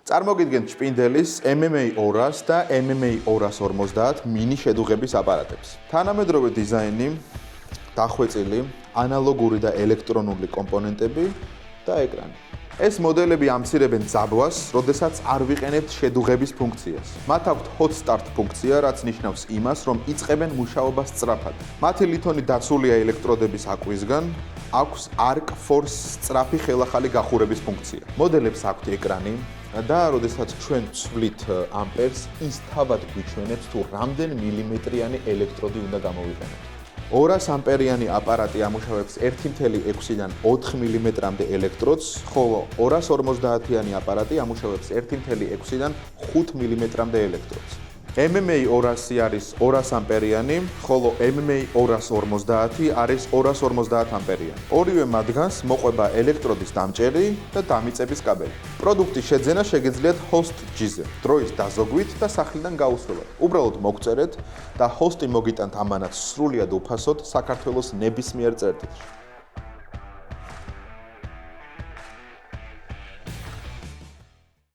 წარმოგიდგენთ შპინდელის MMA 200 და MMA 250 mini შედუღების აპარატებს. თანამედროვე დიზაინი, დახვეწილი, ანალოგური და ელექტრონული კომპონენტები და ეკრანი. ეს მოდელები ამცირებენ ძაბვას, როდესაც არ ვიყენებთ შედუღების ფუნქციას. მათ აქვთ hot start ფუნქცია, რაც ნიშნავს იმას, რომ იწყებენ მუშაობას სწრაფად. მათი ლითონი დაცულია ელექტროდების აკვისგან, აქვს arc force სწრაფი ხელახალი გახურების ფუნქცია. მოდელებს აქვთ ეკრანი და როდესაც ჩვენ ვცვლით ამპერს, ის თავად გვიჩვენებს თუ რამდენ მილიმეტრიანი ელექტროდი უნდა გამოვიყენოთ. 200 ამპერიანი აპარატი ამუშავებს 1.6-დან 4 მმ-მდე ელექტროდს, ხოლო 250-იანი აპარატი ამუშავებს 1.6-დან 5 მმ-მდე ელექტროდს. MMA 200 არის 200 ამპერიანი, ხოლო MMA 250 არის 250 ამპერიანი. ორივე მათგანს მოყვება ელექტროდის დამჭერი და დამიწების კაბელი. პროდუქტის შეძენა შეგიძლიათ host G-ზე, დროის დაზოგვით და სახლიდან გაუსვლელად. უბრალოდ მოგწერეთ და ჰოსტი მოგიტანთ ამანატს სრულიად უფასოდ საქართველოს ნებისმიერ წერტილში.